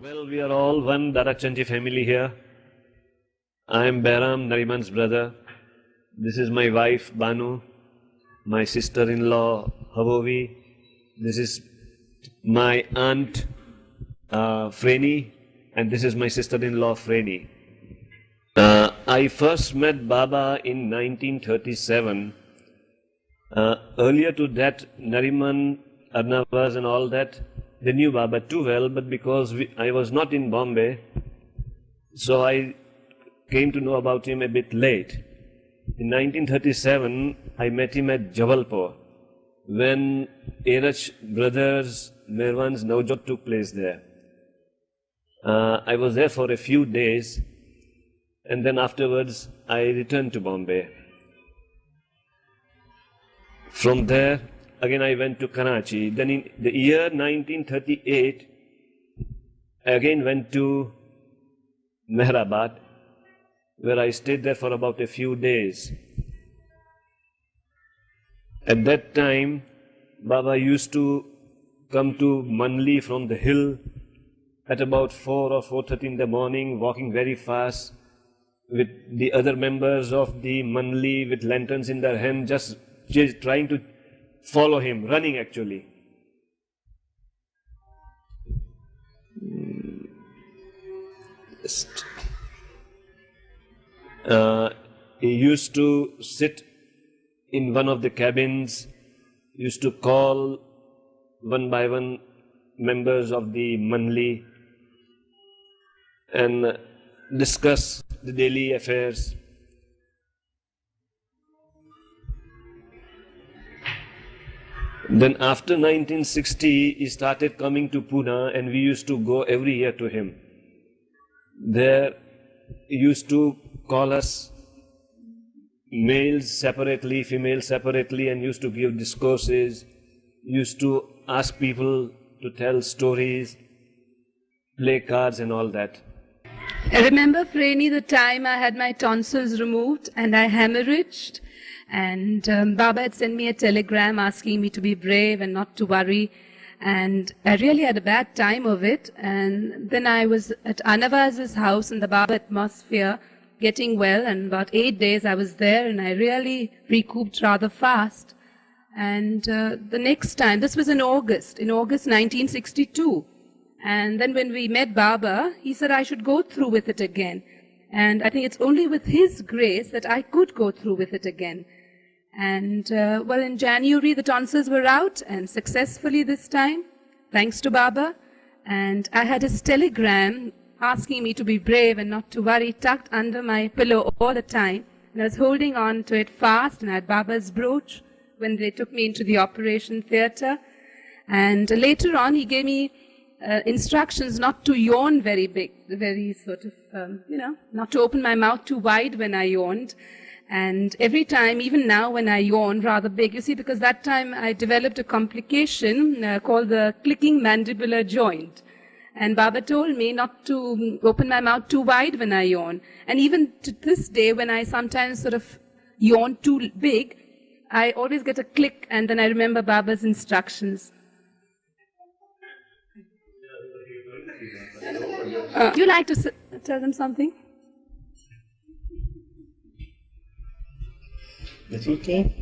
Well, we are all one Dadachanji family here. I am Behram, Nariman's brother. This is my wife, Banu, my sister-in-law, Havovi. This is my aunt, Freni, and this is my sister-in-law, Freni. I first met Baba in 1937. Earlier to that, Nariman, Arnavas and all that, they knew Baba too well, but because I was not in Bombay, so I came to know about him a bit late. In 1937, I met him at Jabalpur, when Erach brothers, Mervan's Navjot took place there. I was there for a few days, and then afterwards I returned to Bombay. From there, again I went to Karachi. Then in the year 1938, I again went to Meherabad, where I stayed there for about a few days. At that time, Baba used to come to Mandali from the hill at about 4 or 4:30 in the morning, walking very fast with the other members of the Mandali with lanterns in their hand, just trying to follow him, running actually. He used to sit in one of the cabins, used to call one by one members of the Mandali and discuss the daily affairs. Then after 1960, he started coming to Pune, and we used to go every year to him. There he used to call us males separately, females separately, and used to give discourses, used to ask people to tell stories, play cards and all that. I remember, Freni, the time I had my tonsils removed and I hemorrhaged. And Baba had sent me a telegram asking me to be brave and not to worry. And I really had a bad time of it. And then I was at Anavaz's house in the Baba atmosphere, getting well. And about 8 days I was there, and I really recouped rather fast. And the next time, this was in August 1962. And then when we met Baba, he said I should go through with it again. And I think it's only with his grace that I could go through with it again. And, well, in January, the tonsils were out, and successfully this time, thanks to Baba. And I had his telegram asking me to be brave and not to worry, tucked under my pillow all the time. And I was holding on to it fast, and I had Baba's brooch when they took me into the operation theatre. And later on, he gave me instructions not to yawn very big, very sort of, not to open my mouth too wide when I yawned. And every time, even now when I yawn rather big, you see, because that time I developed a complication called the clicking mandibular joint. And Baba told me not to open my mouth too wide when I yawn. And even to this day, when I sometimes sort of yawn too big, I always get a click, and then I remember Baba's instructions. You like to tell them something? Okay.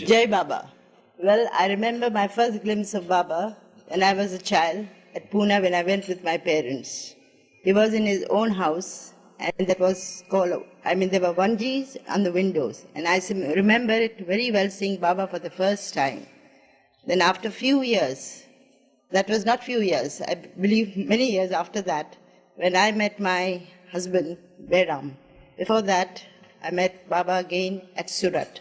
Jai Baba. Well, I remember my first glimpse of Baba when I was a child at Pune when I went with my parents. He was in his own house, and that was called, there were onesies on the windows. And I remember it very well, seeing Baba for the first time. Then after few years, that was not few years, I believe many years after that, when I met my husband, Behram. Before that, I met Baba again at Surat.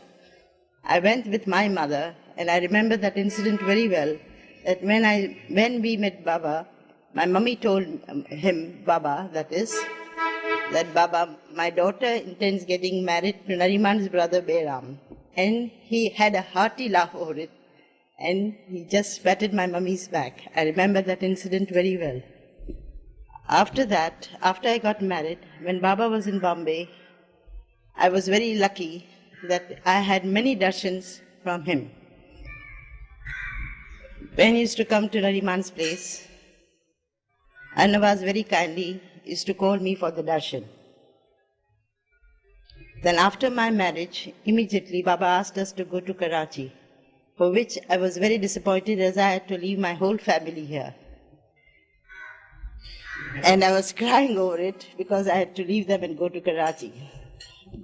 I went with my mother, and I remember that incident very well, that when we met Baba, my mummy told him, Baba, that Baba, my daughter intends getting married to Nariman's brother Behram. And he had a hearty laugh over it, and he just patted my mummy's back. I remember that incident very well. After that, after I got married, when Baba was in Bombay, I was very lucky that I had many darshans from him. when he used to come to Nariman's place, Annavas very kindly used to call me for the darshan. Then after my marriage, immediately Baba asked us to go to Karachi, for which I was very disappointed as I had to leave my whole family here. And I was crying over it because I had to leave them and go to Karachi.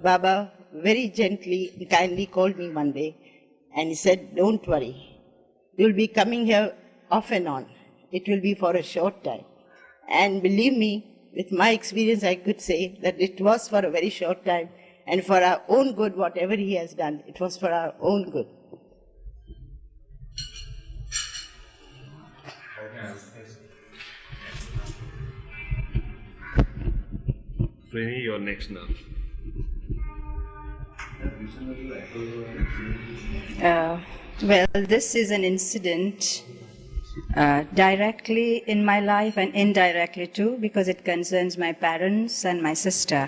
Baba very gently and kindly called me one day and he said, "Don't worry, you'll be coming here off and on. It will be for a short time." And believe me, with my experience I could say that it was for a very short time and for our own good, whatever he has done, it was for our own good. Frini, you're next now. Well, this is an incident directly in my life and indirectly too, because it concerns my parents and my sister.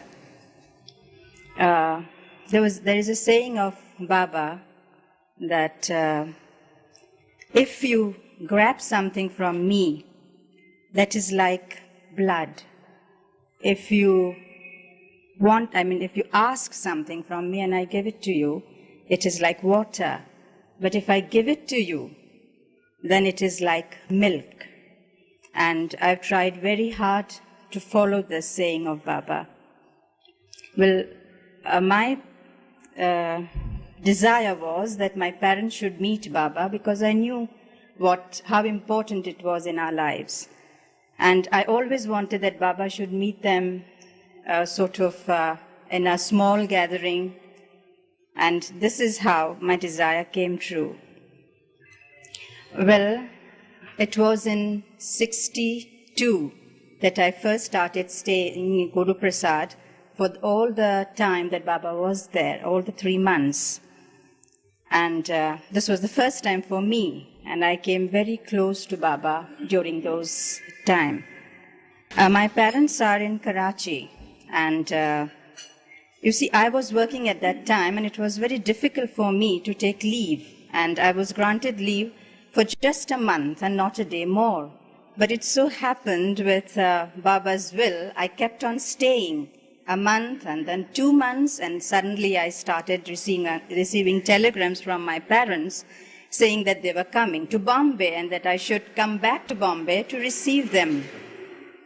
There is a saying of Baba that if you grab something from me, that is like blood. If you if you ask something from me and I give it to you, it is like water. But if I give it to you, then it is like milk. And I've tried very hard to follow this saying of Baba. Well, my desire was that my parents should meet Baba because I knew how important it was in our lives. And I always wanted that Baba should meet them in a small gathering. And this is how my desire came true. Well, it was in 1962 that I first started staying in Guru Prasad for all the time that Baba was there, all the 3 months. And this was the first time for me, and I came very close to Baba during those time. My parents are in Karachi, and you see, I was working at that time, and it was very difficult for me to take leave, and I was granted leave for just a month and not a day more. But it so happened with Baba's will, I kept on staying a month and then 2 months, and suddenly I started receiving telegrams from my parents saying that they were coming to Bombay and that I should come back to Bombay to receive them.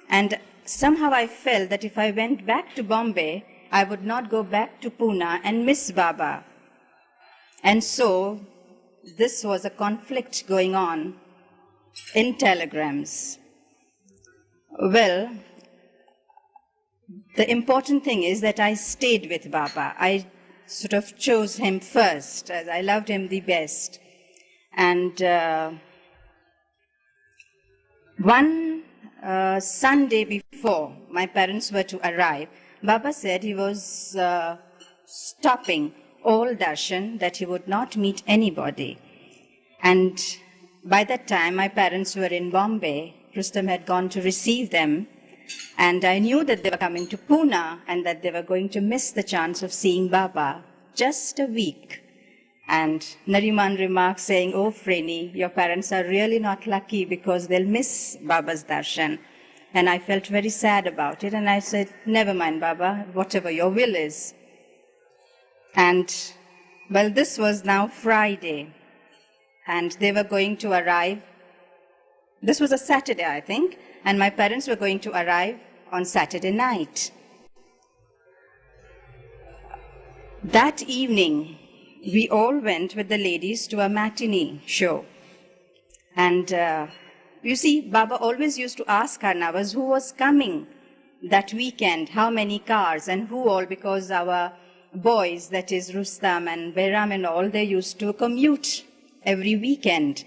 And somehow I felt that if I went back to Bombay, I would not go back to Pune and miss Baba. And so this was a conflict going on in telegrams. Well, the important thing is that I stayed with Baba. I sort of chose him first, as I loved him the best. And one Sunday before my parents were to arrive, Baba said he was stopping all darshan, that he would not meet anybody. And by that time, my parents were in Bombay. Rustam had gone to receive them. And I knew that they were coming to Pune and that they were going to miss the chance of seeing Baba just a week. And Nariman remarked saying, "Oh, Frini, your parents are really not lucky because they'll miss Baba's darshan." And I felt very sad about it. And I said, "Never mind, Baba, whatever your will is." And, well, this was now Friday. And they were going to arrive. This was a Saturday, I think. And my parents were going to arrive on Saturday night. That evening, we all went with the ladies to a matinee show. And you see, Baba always used to ask our Nawaz who was coming that weekend, how many cars and who all, because our boys, that is Rustam and Behram and all, they used to commute every weekend.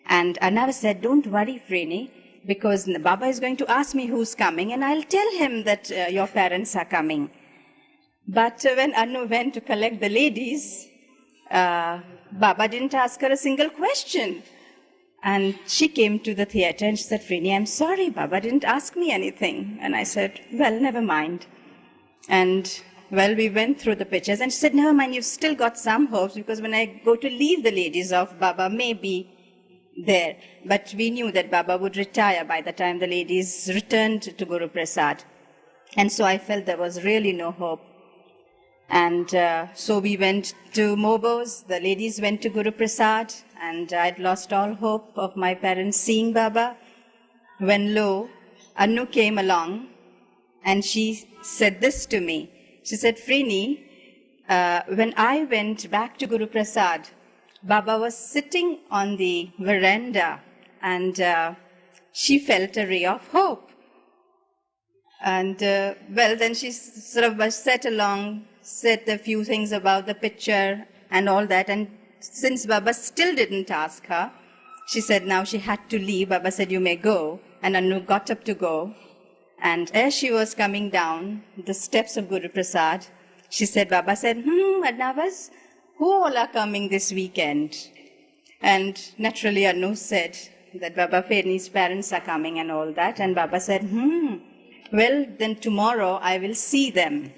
And Nawaz said, "Don't worry, Frini, because Baba is going to ask me who's coming and I'll tell him that your parents are coming." But when Anu went to collect the ladies, Baba didn't ask her a single question. And she came to the theater and she said, "Frini, I'm sorry, Baba didn't ask me anything." And I said, "Well, never mind." And, well, we went through the pictures and she said, "Never mind, you've still got some hopes, because when I go to leave the ladies off, Baba maybe there. But we knew that Baba would retire by the time the ladies returned to Guru Prasad. And so I felt there was really no hope. And so we went to Mobos, the ladies went to Guru Prasad, and I'd lost all hope of my parents seeing Baba. When lo, Anu came along, and she said this to me. She said, Frini, when I went back to Guru Prasad, Baba was sitting on the veranda, and she felt a ray of hope. And then she sort of sat along, said a few things about the picture and all that. And since Baba still didn't ask her, she said now she had to leave. Baba said, you may go. And Anu got up to go. And as she was coming down the steps of Guru Prasad, she said, Baba said, Adnavas, who all are coming this weekend? And naturally Anu said that Baba Ferni's parents are coming and all that. And Baba said, well, then tomorrow I will see them.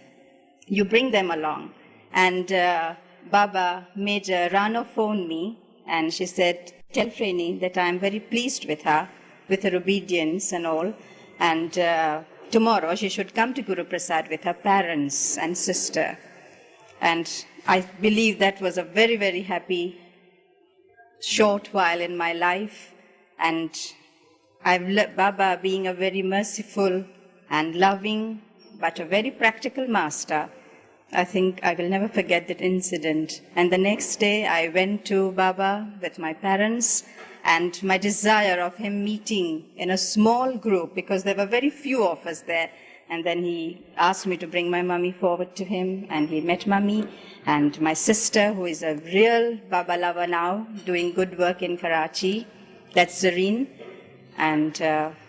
You bring them along. And Baba made Rano phone me, and she said, tell Freni that I am very pleased with her obedience and all. And tomorrow she should come to Guru Prasad with her parents and sister. And I believe that was a very, very happy short while in my life. And Baba being a very merciful and loving, but a very practical master, I think I will never forget that incident. And the next day I went to Baba with my parents, and my desire of him meeting in a small group, because there were very few of us there. And then he asked me to bring my mummy forward to him, and he met mummy and my sister, who is a real Baba lover now, doing good work in Karachi. That's Zareen. And,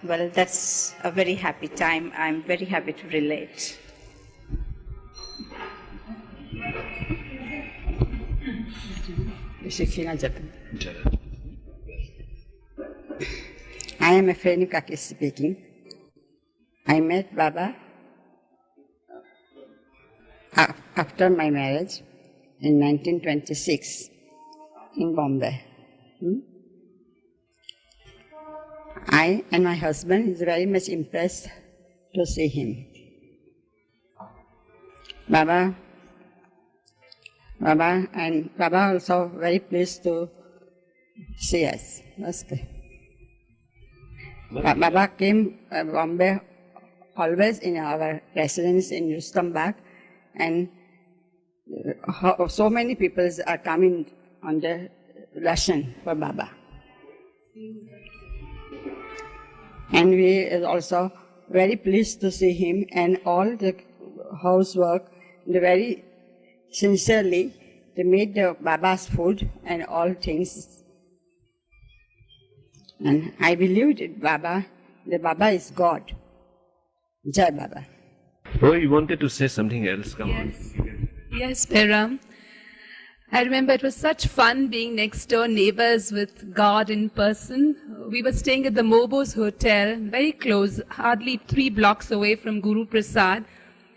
well, that's a very happy time. I'm very happy to relate. I am a Freni Kaki speaking. I met Baba after my marriage in 1926 in Bombay. I and my husband is very much impressed to see him. Baba also very pleased to see us. That's good. Baba came Bombay always in our residence in Rustam, and so many people are coming on the Russian for Baba. And we are also very pleased to see him, and all the housework, very sincerely, they made the Baba's food and all things. And I believe that Baba is God. Jai Baba. Oh, you wanted to say something else, come on. Yes, Peram. I remember it was such fun being next door neighbors with God in person. We were staying at the Mobos Hotel, very close, hardly 3 blocks away from Guru Prasad.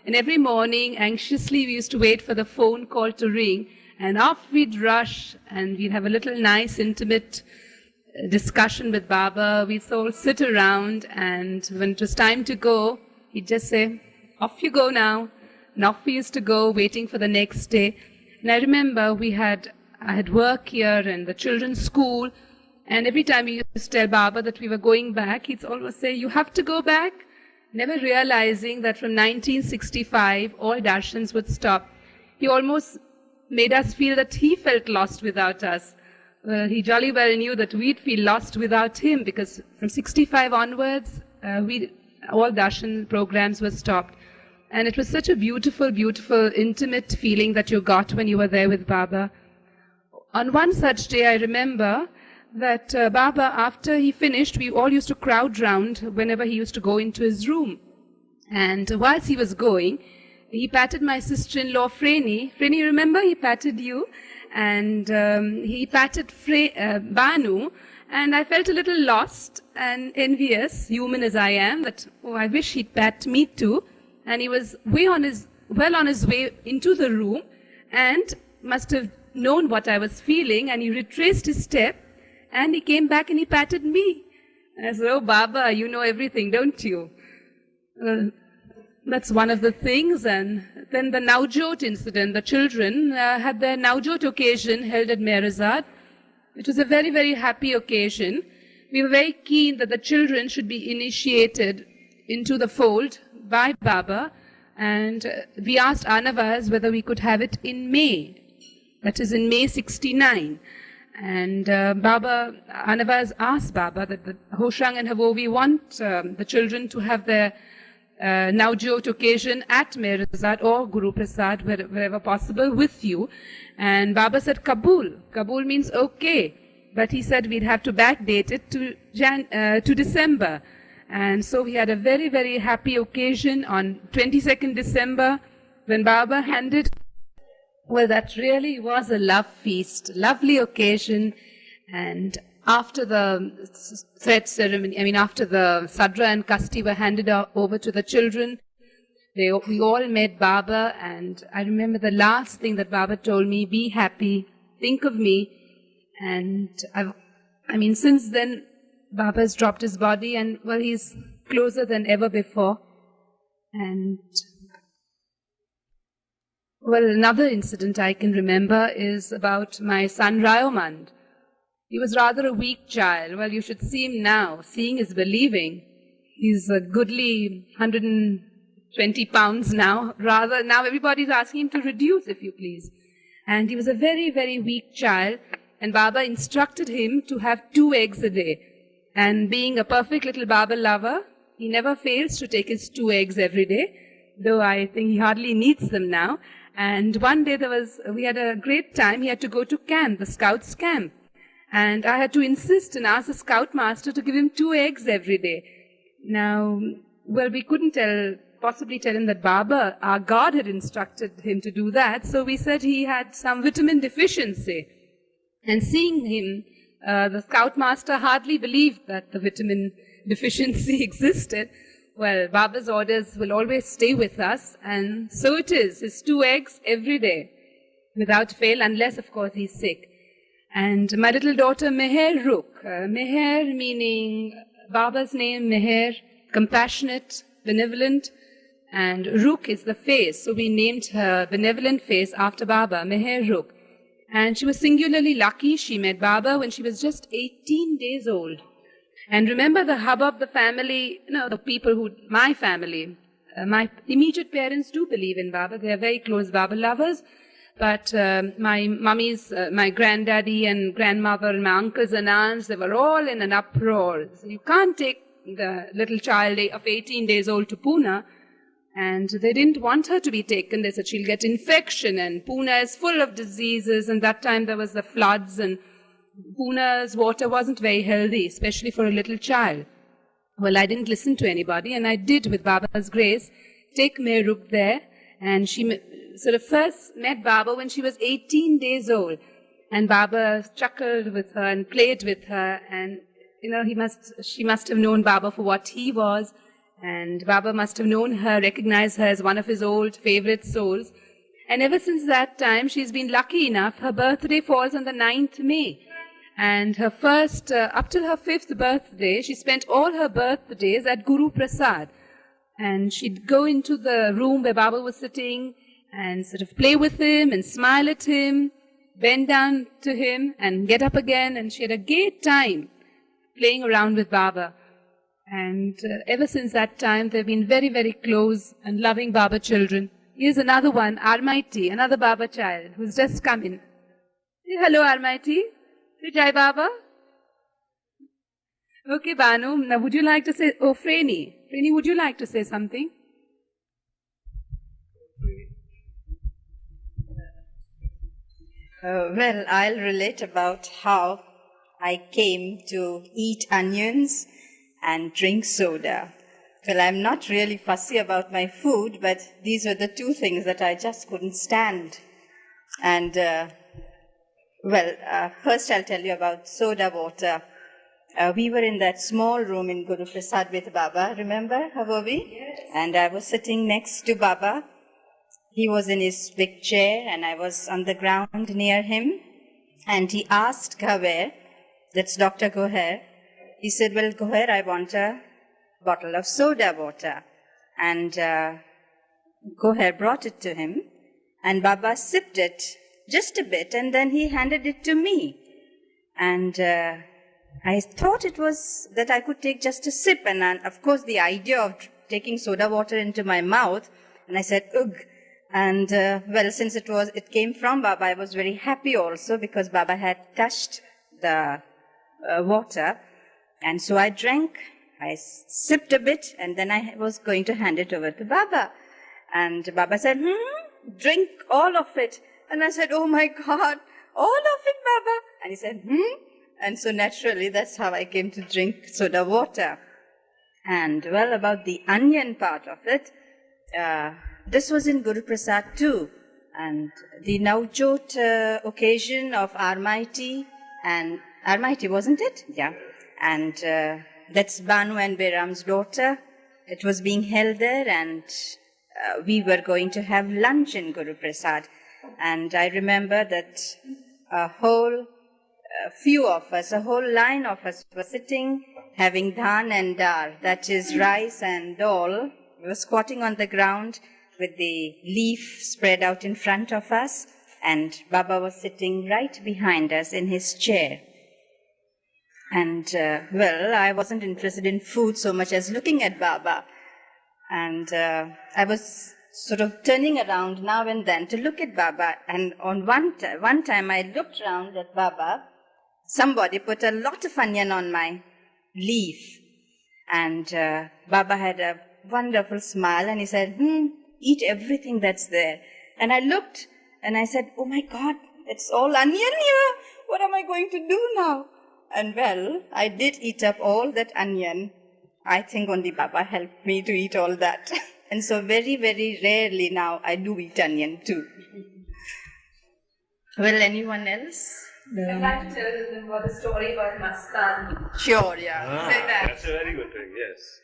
And every morning, anxiously, we used to wait for the phone call to ring. And off we'd rush, and we'd have a little nice, intimate discussion with Baba. We'd all sit around, and when it was time to go, he'd just say, off you go now. And off we used to go, waiting for the next day. And I remember I had work here and the children's school, and every time we used to tell Baba that we were going back, he'd always say, you have to go back, never realizing that from 1965, all darshans would stop. He almost made us feel that he felt lost without us. He jolly well knew that we'd feel lost without him, because from 65 onwards, all darshan programs were stopped. And it was such a beautiful, beautiful, intimate feeling that you got when you were there with Baba. On one such day, I remember that Baba, after he finished, we all used to crowd round whenever he used to go into his room. And whilst he was going, he patted my sister-in-law, Freni. Freni, remember? He patted you. And he patted Banu. And I felt a little lost and envious, human as I am, that, oh, I wish he'd pat me too. And he was well on his way into the room, and must have known what I was feeling, and he retraced his step And he came back and he patted me. I said, oh, Baba, you know everything, don't you? That's one of the things. And then the Navjot incident, the children had their Navjot occasion held at Meherazad. It was a very, very happy occasion. We were very keen that the children should be initiated into the fold by Baba. And we asked Anavaz whether we could have it in May. That is in May 69. And Anavaz asked Baba that the Hoshrang and Havovi want the children to have their Navjot occasion at Meherazad or Guru Prasad, wherever possible, with you. And Baba said, Kabul. Kabul means okay. But he said we'd have to backdate it to December. And so we had a very, very happy occasion on 22nd December when Baba handed. Well, that really was a love feast, lovely occasion. And after the thread ceremony, after the Sadra and Kasti were handed over to the children, we all met Baba. And I remember the last thing that Baba told me, be happy, think of me. And since then, Baba has dropped his body and, well, he's closer than ever before. And, well, another incident I can remember is about my son Rayomand. He was rather a weak child. Well, you should see him now. Seeing is believing. He's a goodly 120 pounds now. Rather, now everybody's asking him to reduce, if you please. And he was a very, very weak child. And Baba instructed him to have 2 eggs a day. And being a perfect little Baba lover, he never fails to take his 2 eggs every day, though I think he hardly needs them now. And one day we had a great time. He had to go to camp, the Scouts camp. And I had to insist and ask the Scoutmaster to give him 2 eggs every day. Now, well, we couldn't possibly tell him that Baba, our God, had instructed him to do that. So we said he had some vitamin deficiency. And seeing him, the Scoutmaster hardly believed that the vitamin deficiency existed. Well, Baba's orders will always stay with us, and so it is. His 2 eggs every day, without fail, unless, of course, he's sick. And my little daughter, Meher Ruk. Meher meaning Baba's name, Meher, compassionate, benevolent, and Ruk is the face. So we named her benevolent face after Baba, Meher Ruk. And she was singularly lucky. She met Baba when she was just 18 days old. And remember the hubbub, the family, the people my family, my immediate parents do believe in Baba. They are very close Baba lovers. But my mummies, my granddaddy and grandmother and my uncles and aunts, they were all in an uproar. So you can't take the little child of 18 days old to Pune. And they didn't want her to be taken. They said she'll get infection, and Pune is full of diseases. And that time there was the floods, and Pune's water wasn't very healthy, especially for a little child. Well, I didn't listen to anybody, and I did, with Baba's grace, take Meheruk there. And she sort of first met Baba when she was 18 days old. And Baba chuckled with her and played with her. And, she must have known Baba for what he was. And Baba must have known her, recognized her as one of his old favorite souls. And ever since that time, she's been lucky enough. Her birthday falls on the 9th May. And her first, up till her 5th birthday, she spent all her birthdays at Guru Prasad. And she'd go into the room where Baba was sitting and sort of play with him and smile at him, bend down to him and get up again. And she had a gay time playing around with Baba. And ever since that time, they've been very, very close and loving Baba children. Here's another one, Armaiti, another Baba child who's just come in. Say hello, Armaiti. Say Jai Baba. Okay, Banu, now would you like to say, Freni, would you like to say something? Well, I'll relate about how I came to eat onions and drink soda. Well, I'm not really fussy about my food, but these were the 2 things that I just couldn't stand. And, first I'll tell you about soda water. We were in that small room in Guru Prasad with Baba, remember, Havovi? Yes. And I was sitting next to Baba. He was in his big chair, and I was on the ground near him. And he asked Kaver that's Dr. Goher. He said, well, Goher, I want a bottle of soda water. And Goher brought it to him, and Baba sipped it just a bit, and then he handed it to me. And I thought it was that I could take just a sip, and of course the idea of taking soda water into my mouth, and I said, ugh. And well, since it came from Baba, I was very happy also, because Baba had touched the water. And so I drank, I sipped a bit, and then I was going to hand it over to Baba. And Baba said, drink all of it. And I said, oh my God, all of it, Baba. And he said, And so naturally, that's how I came to drink soda water. And well, about the onion part of it, this was in Guru Prasad too. And the Navjot occasion of Armaiti, and Armaiti, wasn't it? Yeah. And that's Banu and Behram's daughter. It was being held there, and we were going to have lunch in Guru Prasad. And I remember that a whole few of us, a whole line of us were sitting having dhan and dar, that is rice and dal. We were squatting on the ground with the leaf spread out in front of us, and Baba was sitting right behind us in his chair. And well, I wasn't interested in food so much as looking at Baba. And I was sort of turning around now and then to look at Baba. And on one time I looked around at Baba. Somebody put a lot of onion on my leaf. And Baba had a wonderful smile, and he said, eat everything that's there. And I looked and I said, oh my God, it's all onion here. What am I going to do now? And well, I did eat up all that onion. I think only Baba helped me to eat all that. And so very, very rarely now I do eat onion too. Well, anyone else? I'd like to tell them about the story about Mastan. Sure, yeah. Say that. That's a very good thing, yes.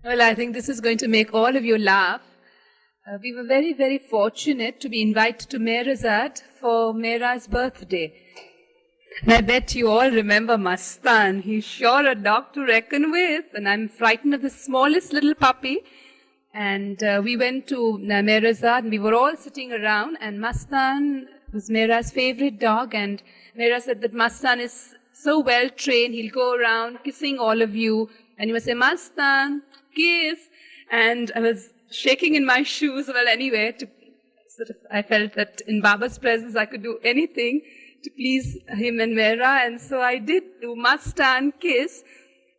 Well, I think this is going to make all of you laugh. We were very, very fortunate to be invited to Meherazad for Mehra's birthday. And I bet you all remember Mastan. He's sure a dog to reckon with, and I'm frightened of the smallest little puppy. And we went to Meherazad, and we were all sitting around, and Mastan was Mehra's favorite dog, and Mehra said that Mastan is so well trained, he'll go around kissing all of you, and you must say, Mastan, kiss. And I was shaking in my shoes. Well, anyway, I felt that in Baba's presence I could do anything to please him and Mehra, and so I did do Mastan kiss.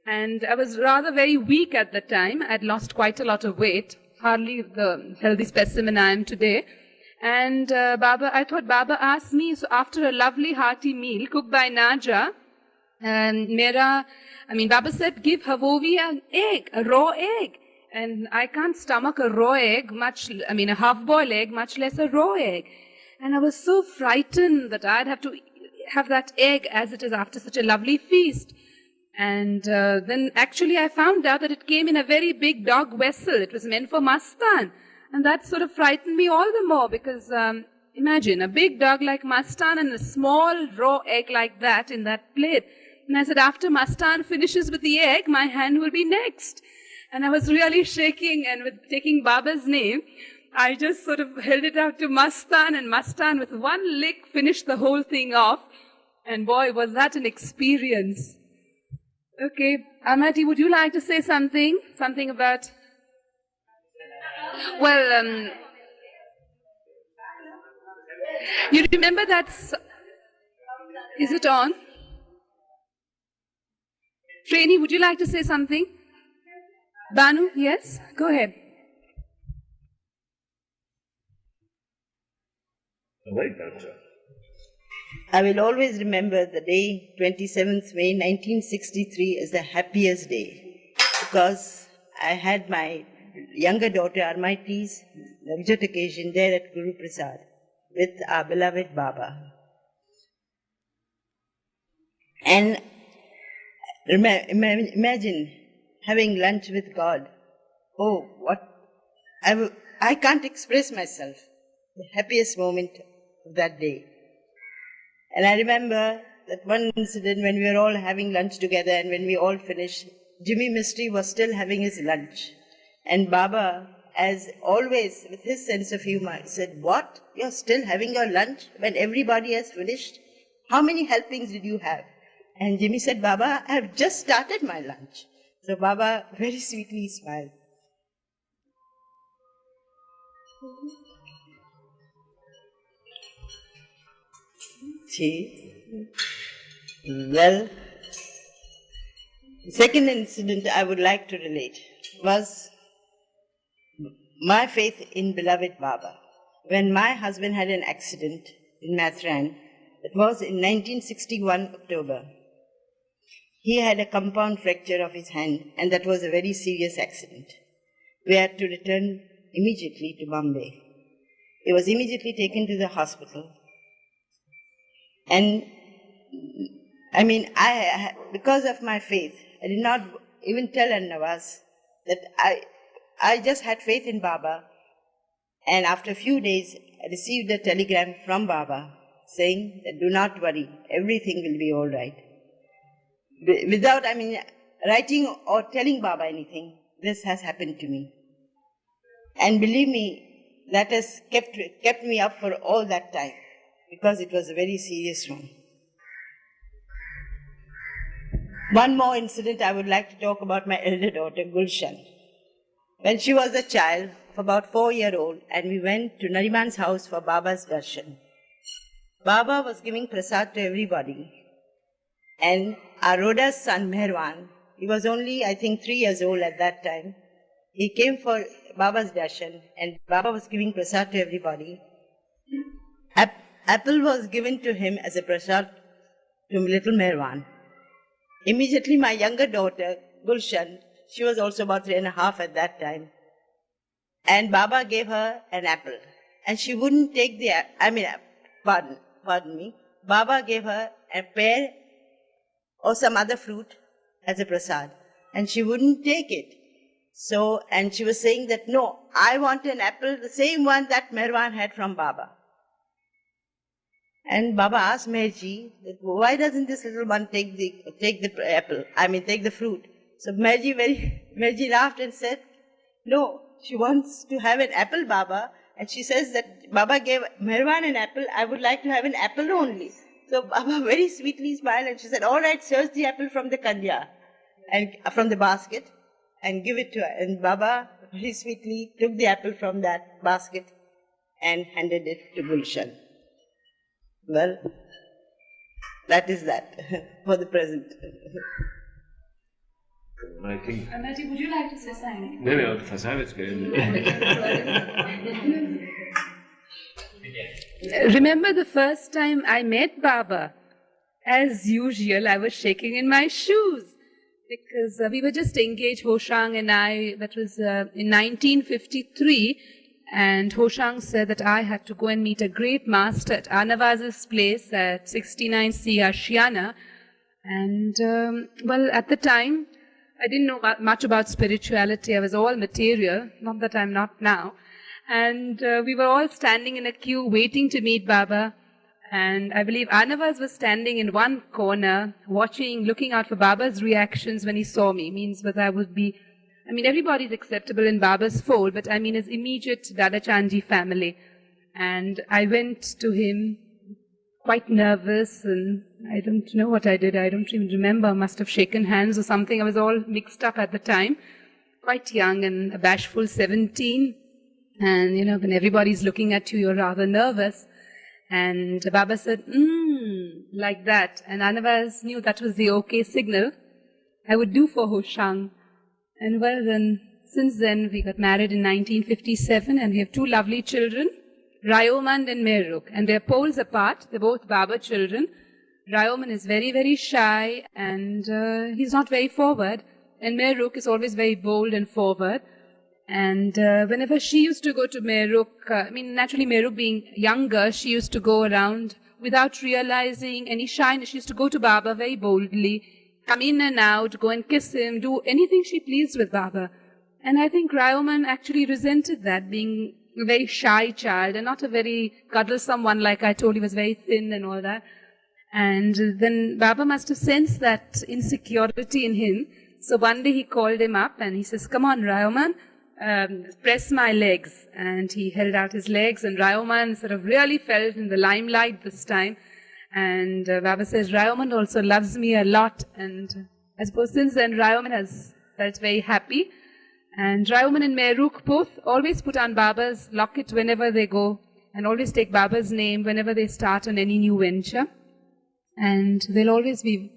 And I was rather very weak at the time. I had lost quite a lot of weight, hardly the healthy specimen I am today. And I thought Baba asked me, so after a lovely hearty meal cooked by Naja, and Baba said, give Havovi an egg, a raw egg. And I can't stomach a raw egg, a half-boiled egg, much less a raw egg. And I was so frightened that I'd have to have that egg as it is after such a lovely feast. And then actually I found out that it came in a very big dog vessel. It was meant for Mastan. And that sort of frightened me all the more, because imagine a big dog like Mastan and a small raw egg like that in that plate. And I said, after Mastan finishes with the egg, my hand will be next. And I was really shaking, and with taking Baba's name, I just sort of held it out to Mastan, and Mastan with one lick finished the whole thing off. And boy, was that an experience. Okay, Amati, would you like to say something? Something about... Well, you remember that... Is it on? Trainee, would you like to say something? Banu, yes? Go ahead. Right, Doctor. I will always remember the day 27th May 1963 as the happiest day, because I had my younger daughter Armaiti's Navjot occasion there at Guru Prasad with our beloved Baba. And imagine having lunch with God. Oh, what! I can't express myself. The happiest moment of that day. And I remember that one incident when we were all having lunch together, and when we all finished, Jimmy Mystery was still having his lunch. And Baba, as always, with his sense of humor, said, "What? You're still having your lunch when everybody has finished? How many helpings did you have?" And Jimmy said, "Baba, I have just started my lunch." So Baba very sweetly smiled. Well, the second incident I would like to relate was my faith in beloved Baba. When my husband had an accident in Mathran, it was in 1961 October. He had a compound fracture of his hand, and that was a very serious accident. We had to return immediately to Bombay. He was immediately taken to the hospital. And because of my faith, I did not even tell Annavas that I just had faith in Baba. And after a few days, I received a telegram from Baba saying that do not worry, everything will be all right. Without, writing or telling Baba anything, this has happened to me. And believe me, that has kept me up for all that time, because it was a very serious one. One more incident I would like to talk about my elder daughter, Gulshan. When she was a child of about 4-year-old, and we went to Nariman's house for Baba's darshan. Baba was giving prasad to everybody. And our Rhoda's son, Meherwan, he was only, 3 years old at that time. He came for Baba's darshan, and Baba was giving prasad to everybody. Apple was given to him as a prasad to little Meherwan. Immediately my younger daughter, Gulshan, she was also about 3.5 at that time, and Baba gave her an apple. And she wouldn't take pardon me, Baba gave her a pear or some other fruit as a prasad, and she wouldn't take it. So, and she was saying that, "No, I want an apple, the same one that Meherwan had from Baba." And Baba asked Meherji, "Why doesn't this little one take the apple? Take the fruit?" So Meherji laughed and said, "No, she wants to have an apple, Baba. And she says that Baba gave Meherwan an apple, I would like to have an apple only." So Baba very sweetly smiled, and she said, "All right, search the apple from the kanya and from the basket and give it to her." And Baba very sweetly took the apple from that basket and handed it to Gulshan. Well, that is that for the present. I think. Amati, would you like to say something? No, it's good. Remember the first time I met Baba? As usual, I was shaking in my shoes because we were just engaged, Hoshang and I. That was in 1953. And Hoshang said that I had to go and meet a great master at Anavaz's place at 69C Ashiana. And, at the time, I didn't know much about spirituality. I was all material, not that I'm not now. And we were all standing in a queue waiting to meet Baba. And I believe Anavaz was standing in one corner, looking out for Baba's reactions when he saw me. Means that I would be... everybody's acceptable in Baba's fold, but his immediate Dadachanji family. And I went to him quite nervous, and I don't know what I did. I don't even remember. I must have shaken hands or something. I was all mixed up at the time. Quite young and a bashful 17. And, when everybody's looking at you, you're rather nervous. And Baba said, like that. And Anavaz knew that was the okay signal. I would do for Hoshang. And then, since then, we got married in 1957, and we have 2 lovely children, Rayoman and Meheruk. And they're poles apart. They're both Baba children. Rayoman is very, very shy, and he's not very forward. And Meheruk is always very bold and forward. And whenever she used to go to Meheruk, naturally Meheruk being younger, she used to go around without realizing any shyness. She used to go to Baba very boldly, come in and out, go and kiss him, do anything she pleased with Baba. And I think Rayoman actually resented that, being a very shy child and not a very cuddlesome one, like I told, he was very thin and all that. And then Baba must have sensed that insecurity in him. So one day he called him up and he says, "Come on, Rayoman, press my legs." And he held out his legs, and Rayoman sort of really felt in the limelight this time. And Baba says, "Rayoman also loves me a lot." And I suppose since then Rayoman has felt very happy. And Rayoman and Mehruk both always put on Baba's locket whenever they go, and always take Baba's name whenever they start on any new venture. And they'll always be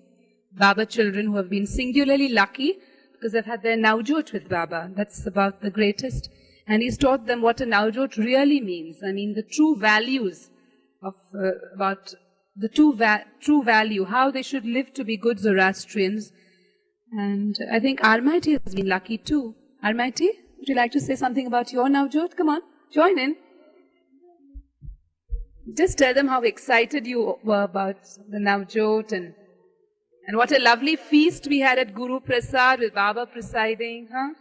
Baba children who have been singularly lucky because they've had their Navjot with Baba. That's about the greatest. And he's taught them what a Navjot really means. I mean, the true values of, about the true value, how they should live to be good Zoroastrians. And I think Almighty has been lucky too. Almighty, would you like to say something about your Navjot? Come on, join in. Just tell them how excited you were about the Navjot and what a lovely feast we had at Guru Prasad with Baba presiding, huh?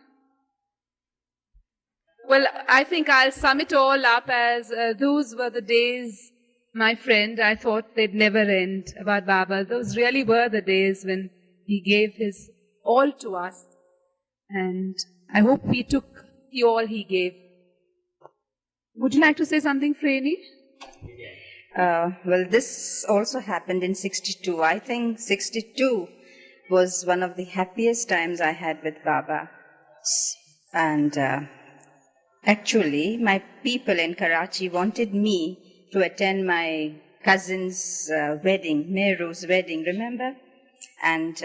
Well, I think I'll sum it all up as those were the days, my friend, I thought they'd never end about Baba. Those really were the days when he gave his all to us. And I hope we took the all he gave. Would you like to say something, Freni? Well, this also happened in 62. I think 62 was one of the happiest times I had with Baba. And actually, my people in Karachi wanted me to attend my cousin's wedding, Meheru's wedding, remember? And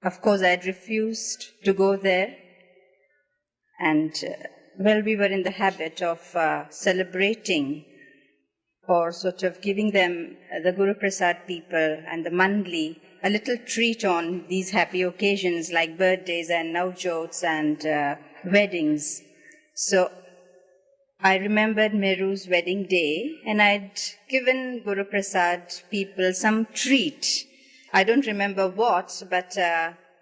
of course, I had refused to go there. And well, we were in the habit of celebrating or sort of giving them, the Guru Prasad people and the Mandali, a little treat on these happy occasions like birthdays and Navjots and weddings. So I remembered Meheru's wedding day, and I'd given Guru Prasad people some treat. I don't remember what, but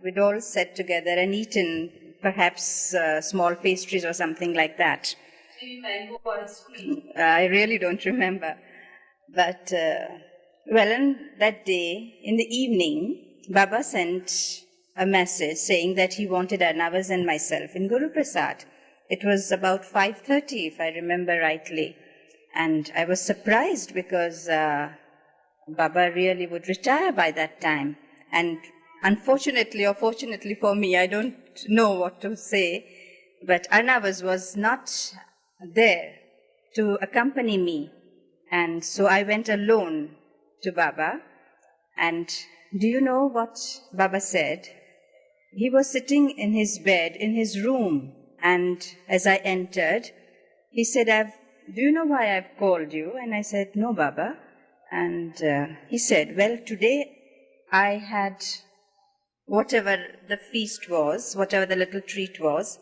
we'd all sat together and eaten perhaps small pastries or something like that. Maybe mango or a sweet. I really don't remember. But, well, on that day, in the evening, Baba sent a message saying that he wanted Arnavas and myself in Guru Prasad. It was about 5:30, if I remember rightly. And I was surprised because Baba really would retire by that time. And unfortunately or fortunately for me, I don't know what to say, but Arnavas was not there to accompany me. And so I went alone to Baba. And do you know what Baba said? He was sitting in his bed, in his room. And as I entered, he said, "Do you know why I've called you?" And I said, "No, Baba." And he said, "Well, today I had whatever the feast was, whatever the little treat was,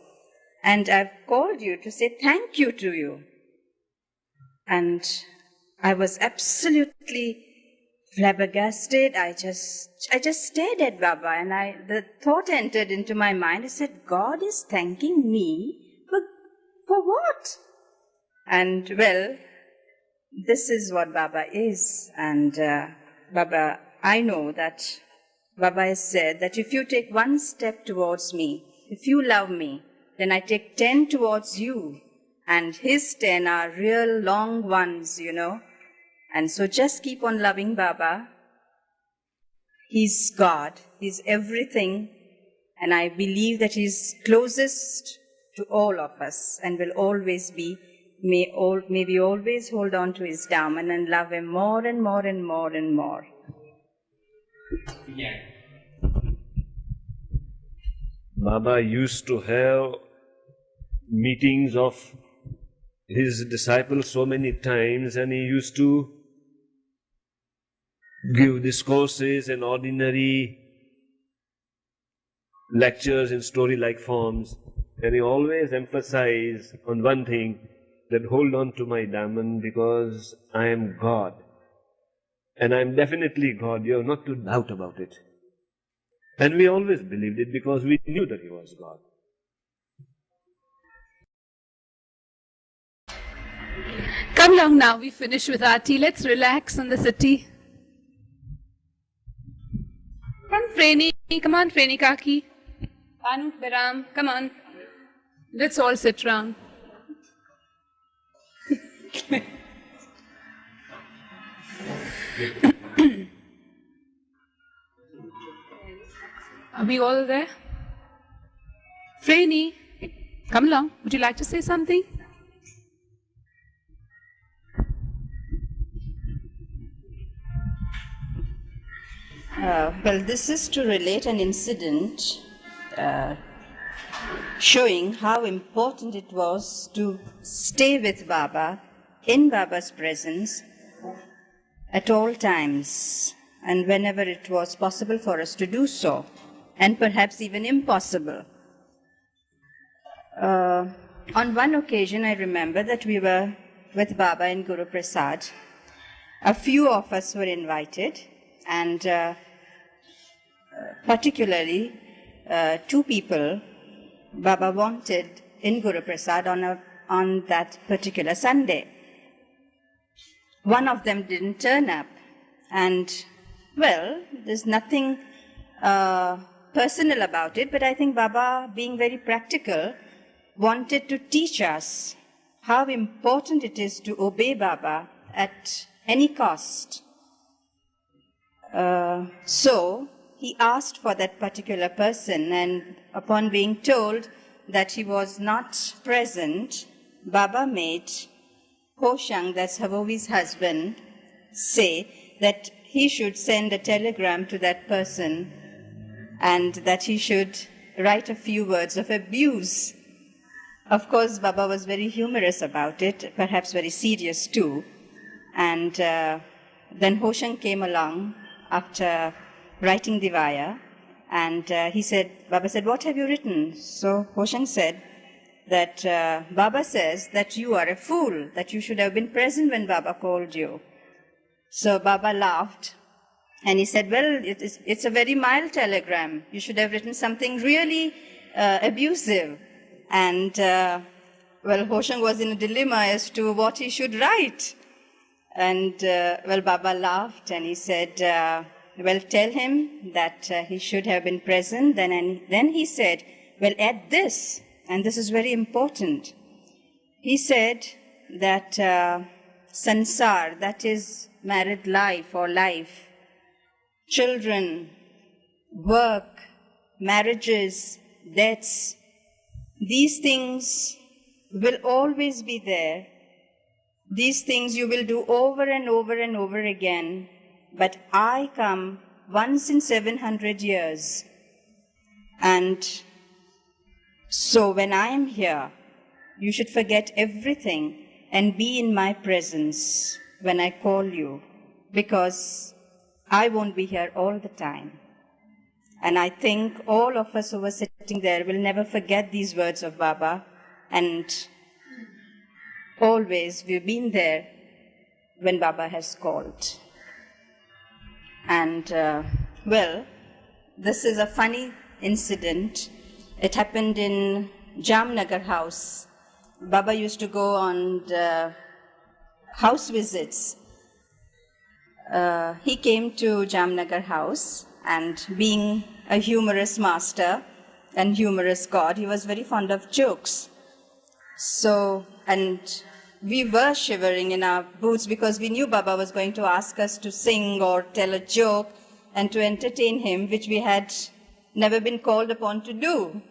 and I've called you to say thank you to you." And I was absolutely flabbergasted. I just stared at Baba, and the thought entered into my mind. I said, "God is thanking me for what?" And well, this is what Baba is. And Baba, I know that Baba has said that if you take one step towards me, if you love me, then I take 10 towards you. And his 10 are real long ones, you know. And so just keep on loving Baba. He's God. He's everything. And I believe that he's closest to all of us and will always be. May we always hold on to his daman and love him more and more and more and more. Yeah. Baba used to have meetings of his disciples so many times, and he used to give discourses and ordinary lectures in story-like forms, and he always emphasized on one thing, that hold on to my daman because I am God. And I am definitely God, you have not to doubt about it. And we always believed it because we knew that he was God. Come along now, we finish with our tea. Let's relax in the city. Come on, Freni. Come on, Freni Kaki. Anu, Beram, come on. Let's all sit round. Are we all there? Freni, come along. Would you like to say something? Well, this is to relate an incident showing how important it was to stay with Baba, in Baba's presence, at all times, and whenever it was possible for us to do so, and perhaps even impossible. On one occasion, I remember that we were with Baba in Guru Prasad. A few of us were invited, and particularly 2 people Baba wanted in Guru Prasad on that particular Sunday. One of them didn't turn up, and well, there's nothing personal about it, but I think Baba, being very practical, wanted to teach us how important it is to obey Baba at any cost. So he asked for that particular person, and upon being told that he was not present, Baba made Hoshang, that's Havovi's husband, say that he should send a telegram to that person and that he should write a few words of abuse. Of course, Baba was very humorous about it, perhaps very serious too. And then Hoshang came along after writing the wire, and Baba said, "What have you written?" So Hoshang said that Baba says that you are a fool, that you should have been present when Baba called you. So Baba laughed, and he said, "Well, it's a very mild telegram. You should have written something really abusive." And well, Hoshang was in a dilemma as to what he should write. And well, Baba laughed, and he said, "Well, tell him that he should have been present." Then he said, "Well, add this, and this is very important." He said that sansar, that is married life or life, children, work, marriages, deaths, these things will always be there. These things you will do over and over and over again. But I come once in 700 years. And so when I am here, you should forget everything and be in my presence when I call you, because I won't be here all the time. And I think all of us who were sitting there will never forget these words of Baba, and always we've been there when Baba has called. And well, this is a funny incident. It happened in Jamnagar house. Baba used to go on the house visits. He came to Jamnagar house, and being a humorous master and humorous God, he was very fond of jokes. So, and we were shivering in our boots because we knew Baba was going to ask us to sing or tell a joke and to entertain him, which we had never been called upon to do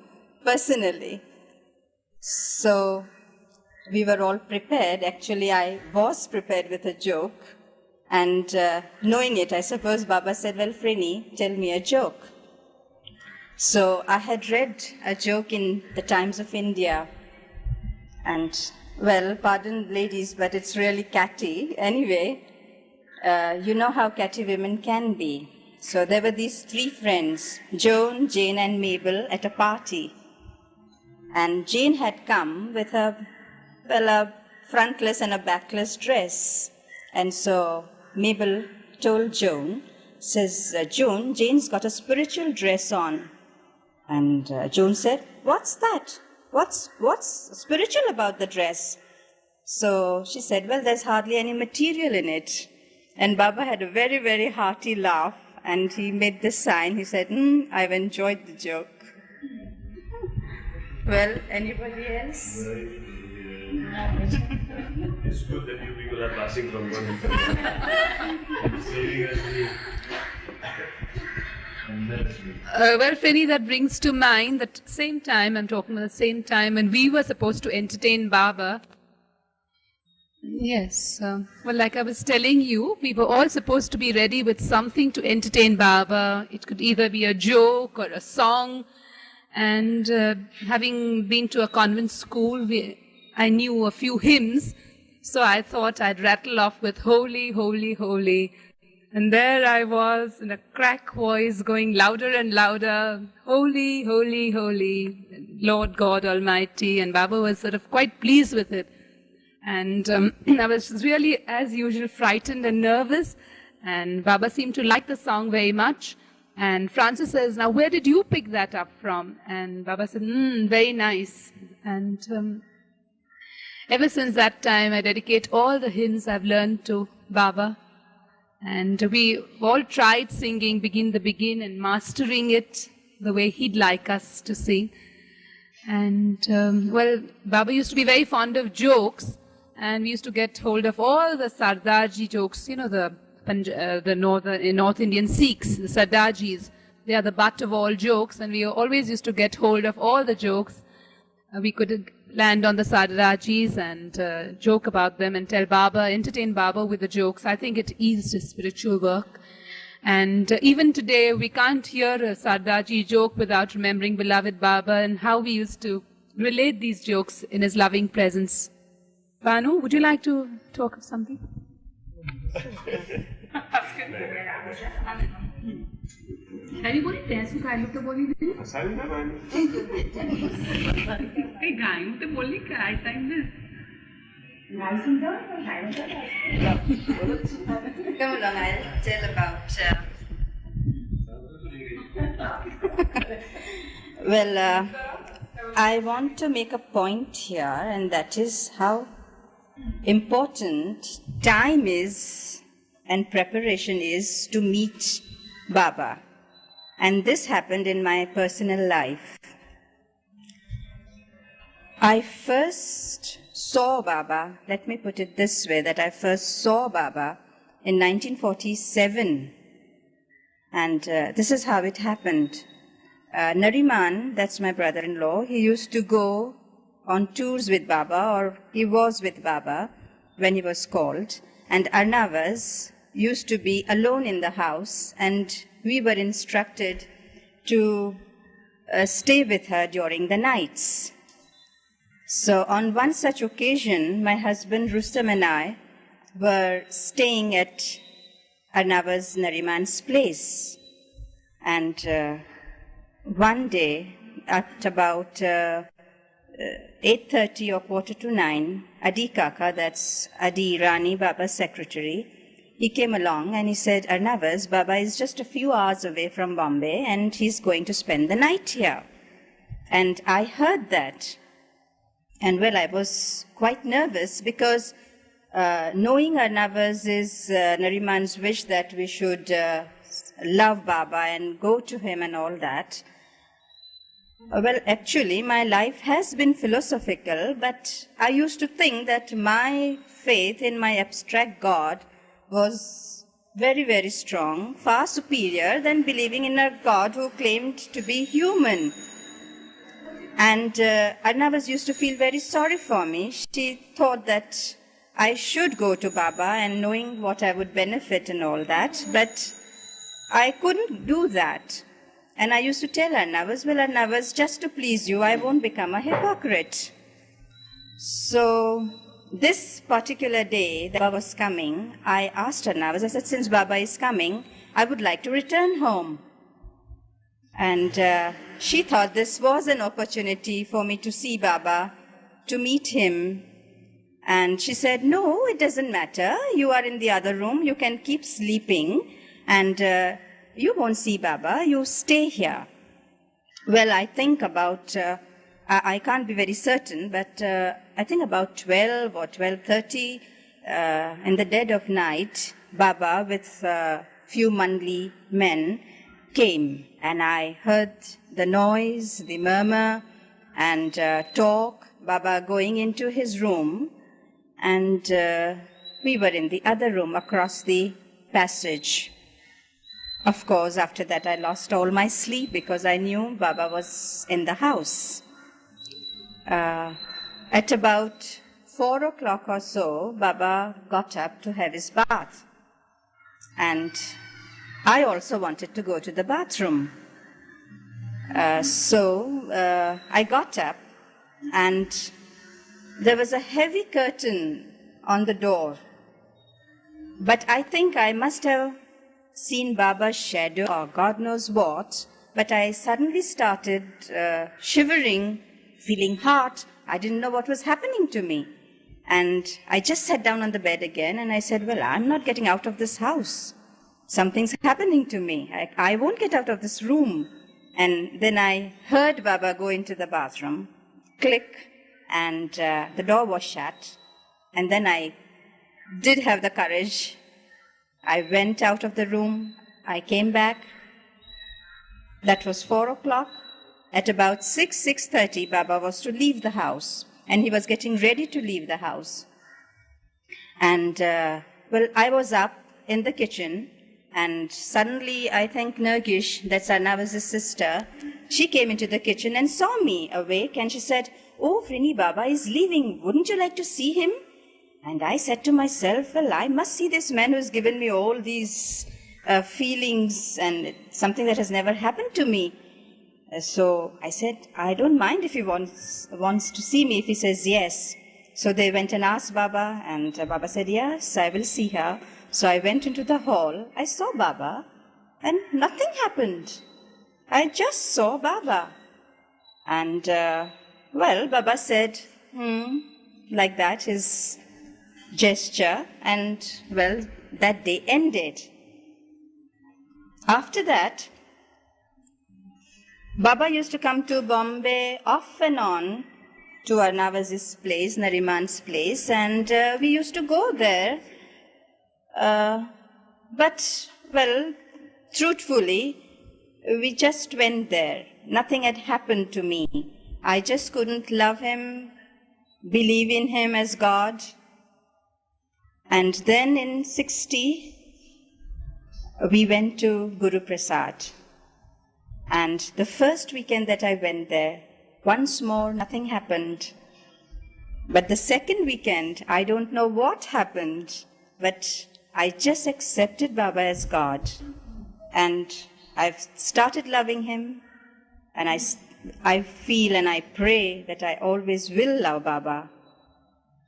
personally. So we were all prepared. Actually, I was prepared with a joke. And knowing it, I suppose Baba said, "Well, Freni, tell me a joke." So I had read a joke in the Times of India. And, well, pardon ladies, but it's really catty. Anyway, you know how catty women can be. So there were these 3 friends, Joan, Jane, and Mabel, at a party. And Jane had come with a frontless and a backless dress. And so Mabel told Joan, says, "Joan, Jane's got a spiritual dress on." And Joan said, "What's that? What's spiritual about the dress?" So she said, "Well, there's hardly any material in it." And Baba had a very, very hearty laugh and he made this sign. He said, I've enjoyed the joke. Well, anybody else? It's good that you people are passing from one to another. Saving us the embarrassment. Well, Frenny, that brings to mind that same time, I'm talking about the same time when we were supposed to entertain Baba. Yes, well, like I was telling you, we were all supposed to be ready with something to entertain Baba. It could either be a joke or a song. And having been to a convent school, I knew a few hymns, so I thought I'd rattle off with Holy, Holy, Holy. And there I was in a crack voice going louder and louder, Holy, Holy, Holy, Lord God Almighty. And Baba was sort of quite pleased with it. And I was really, as usual, frightened and nervous. And Baba seemed to like the song very much. And Francis says, now where did you pick that up from? And Baba said, very nice. And ever since that time, I dedicate all the hymns I've learned to Baba. And we all tried singing Begin the Begin and mastering it the way he'd like us to sing. And, well, Baba used to be very fond of jokes. And we used to get hold of all the Sardarji jokes, you know, the North Indian Sikhs, the Sardarjis. They are the butt of all jokes, and we always used to get hold of all the jokes. We could land on the Sardarjis and joke about them and tell Baba, entertain Baba with the jokes. I think it eased his spiritual work. And even today, we can't hear a Sardarji joke without remembering beloved Baba and how we used to relate these jokes in his loving presence. Banu, would you like to talk of something? Have you got a dance with I to boli di? Asal na man. Hey, guy, to boli ka? I sang this. Come along, I'll tell about... Well, I want to make a point here, and that is how important time is and preparation is to meet Baba. And this happened in my personal life. I first saw Baba, let me put it this way, that I first saw Baba in 1947. And this is how it happened. Nariman, that's my brother-in-law, he used to go on tours with Baba, or he was with Baba when he was called. And Arnavas used to be alone in the house, and we were instructed to stay with her during the nights. So on one such occasion, my husband Rustam and I were staying at Arnavas Nariman's place. And one day, at about 8:30 or 8:45, Adi Kaka, that's Adi Rani, Baba's secretary, he came along and he said, Arnavas, Baba is just a few hours away from Bombay and he's going to spend the night here. And I heard that. And well, I was quite nervous because knowing Arnavas is Nariman's wish that we should love Baba and go to him and all that. Well, actually, my life has been philosophical, but I used to think that my faith in my abstract God was very, very strong, far superior than believing in a God who claimed to be human. And Arnavas used to feel very sorry for me. She thought that I should go to Baba and knowing what I would benefit and all that, but I couldn't do that. And I used to tell Arnavas, well, Arnavas, just to please you, I won't become a hypocrite. So this particular day that Baba was coming, I asked Arnavas, I said, since Baba is coming, I would like to return home. And she thought this was an opportunity for me to see Baba, to meet him. And she said, no, it doesn't matter. You are in the other room. You can keep sleeping. And you won't see Baba, you stay here. Well, I think about, I can't be very certain, but I think about 12 or 12:30, in the dead of night, Baba with few Mandali men came, and I heard the noise, the murmur, and talk, Baba going into his room, and we were in the other room across the passage. Of course, after that I lost all my sleep because I knew Baba was in the house. At about 4 o'clock or so, Baba got up to have his bath. And I also wanted to go to the bathroom. So I got up, and there was a heavy curtain on the door. But I think I must have seen Baba's shadow or God knows what, but I suddenly started shivering, feeling hot. I didn't know what was happening to me. And I just sat down on the bed again, and I said, well, I'm not getting out of this house. Something's happening to me. I won't get out of this room. And then I heard Baba go into the bathroom, click, and the door was shut. And then I did have the courage. I went out of the room. I came back. That was 4 o'clock. At about 6:30, Baba was to leave the house, and he was getting ready to leave the house. And, well, I was up in the kitchen, and suddenly I think Nergish, that's Arnavaz's sister, she came into the kitchen and saw me awake, and she said, oh, Frini, Baba is leaving. Wouldn't you like to see him? And I said to myself, well, I must see this man who's given me all these feelings, and it's something that has never happened to me. So I said, I don't mind if he wants to see me, if he says yes. So they went and asked Baba, and Baba said, yes, I will see her. So I went into the hall. I saw Baba, and nothing happened. I just saw Baba. And, well, Baba said, like that, his gesture, and, well, that day ended. After that, Baba used to come to Bombay off and on to Arnavaz's place, Nariman's place, and we used to go there. But, well, truthfully, we just went there. Nothing had happened to me. I just couldn't love him, believe in him as God. And then in 60, we went to Guru Prasad. And the first weekend that I went there, once more, nothing happened. But the second weekend, I don't know what happened, but I just accepted Baba as God. And I've started loving him, and I feel and I pray that I always will love Baba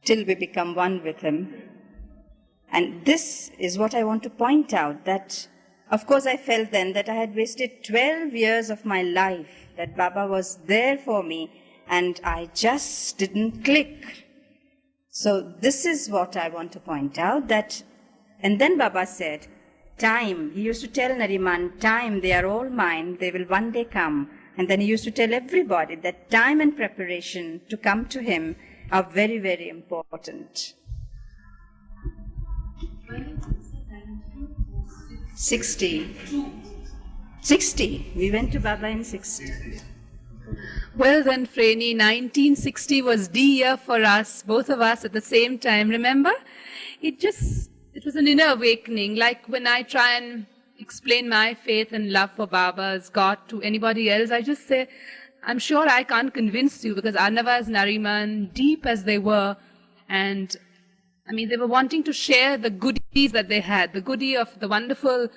till we become one with him. And this is what I want to point out, that of course I felt then that I had wasted 12 years of my life, that Baba was there for me, and I just didn't click. So this is what I want to point out, that, and then Baba said, time, he used to tell Nariman, time, they are all mine, they will one day come. And then he used to tell everybody that time and preparation to come to him are very, very important. 60. We went to Baba in 60. Well then, Freni, 1960 was the year for us, both of us at the same time. Remember? It was an inner awakening. Like when I try and explain my faith and love for Baba as God to anybody else, I just say, I'm sure I can't convince you, because Arnavaz, Nariman, deep as they were, and I mean, they were wanting to share the goodies that they had, the goodie of the wonderful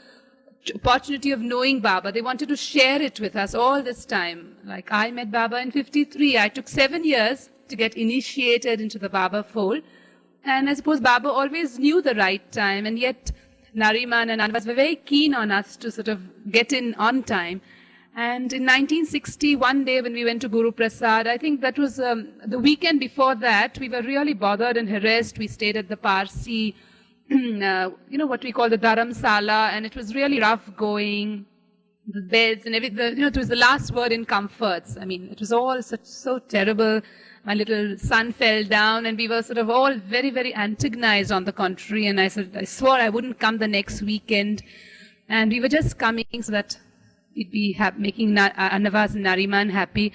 opportunity of knowing Baba. They wanted to share it with us all this time. Like I met Baba in 53. I took 7 years to get initiated into the Baba fold. And I suppose Baba always knew the right time, and yet Nariman and Arnavaz were very keen on us to sort of get in on time. And in 1960, one day when we went to Guru Prasad, I think that was the weekend before that, we were really bothered and harassed. We stayed at the Parsi, what we call the Dharamsala, and it was really rough going, the beds and everything. It was the last word in comforts. I mean, it was all so terrible. My little son fell down, and we were sort of all very, very antagonized on the contrary. And I swore I wouldn't come the next weekend. And we were just coming so that we'd be making Annavaz and Nariman happy.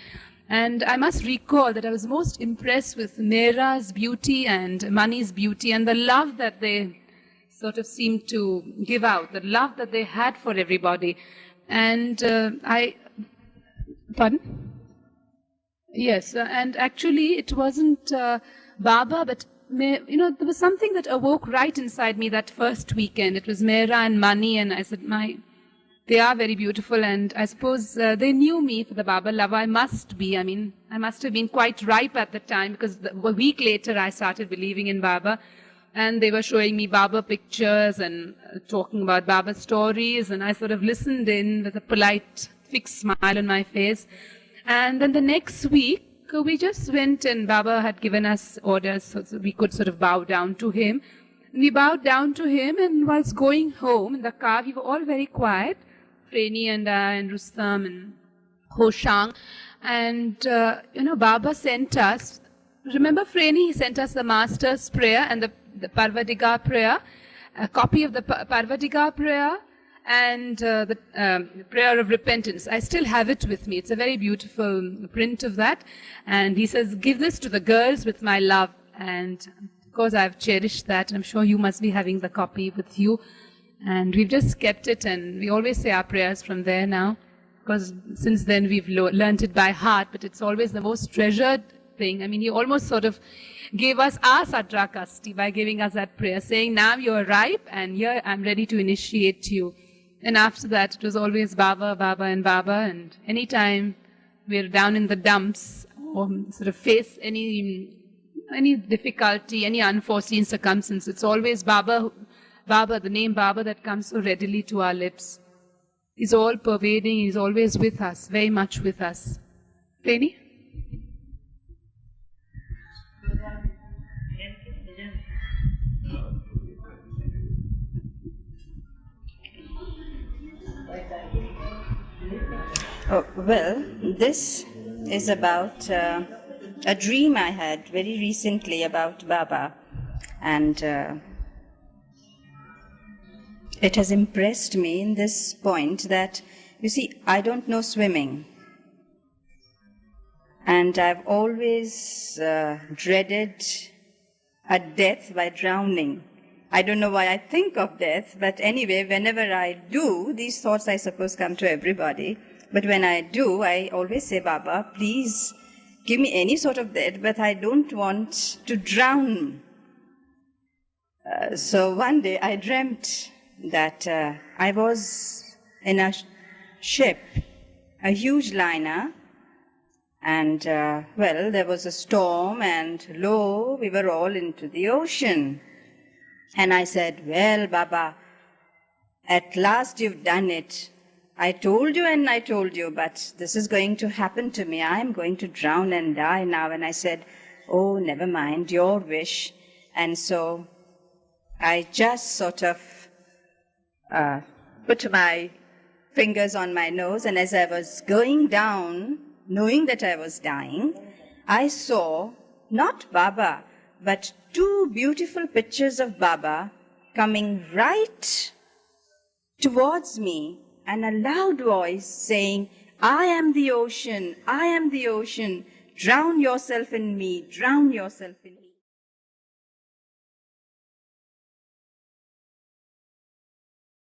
And I must recall that I was most impressed with Mera's beauty and Mani's beauty and the love that they sort of seemed to give out, the love that they had for everybody. And pardon? Yes, and actually it wasn't Baba, but there was something that awoke right inside me that first weekend. It was Mera and Mani, and I said, they are very beautiful, and I suppose they knew me for the Baba lover. I must be. I mean, I must have been quite ripe at the time, because a week later I started believing in Baba, and they were showing me Baba pictures and talking about Baba stories, and I sort of listened in with a polite, fixed smile on my face. And then the next week, we just went, and Baba had given us orders so we could sort of bow down to him. And we bowed down to him, and whilst going home in the car, we were all very quiet. Freni and I and Rustam and Hoshang. And, Baba sent us, remember Freni, he sent us the Master's prayer and the Parvadigar prayer, a copy of the Parvadigar prayer and the prayer of repentance. I still have it with me. It's a very beautiful print of that. And he says, give this to the girls with my love. And of course, I've cherished that. I'm sure you must be having the copy with you. And we've just kept it, and we always say our prayers from there now, because since then we've learnt it by heart, but it's always the most treasured thing. I mean, he almost sort of gave us our Sadra Kasti by giving us that prayer, saying, now you're ripe, and here I'm ready to initiate you. And after that, it was always Baba, Baba, and Baba, and anytime we're down in the dumps, or sort of face any difficulty, any unforeseen circumstance, it's always Baba, the name Baba that comes so readily to our lips. He's all pervading, he's always with us, very much with us. Freni? Oh, well, this is about a dream I had very recently about Baba, and it has impressed me in this point that, you see, I don't know swimming, and I've always dreaded a death by drowning. I don't know why I think of death, but anyway, whenever I do, these thoughts, I suppose, come to everybody. But when I do, I always say, Baba, please give me any sort of death, but I don't want to drown. So one day I dreamt that I was in a ship, a huge liner, and, well, there was a storm, and lo, we were all into the ocean. And I said, well, Baba, at last you've done it. I told you and I told you, but this is going to happen to me. I'm going to drown and die now. And I said, oh, never mind, your wish. And so I just sort of put my fingers on my nose, and as I was going down, knowing that I was dying, I saw not Baba, but two beautiful pictures of Baba coming right towards me, and a loud voice saying, I am the ocean, drown yourself in me, drown yourself in me.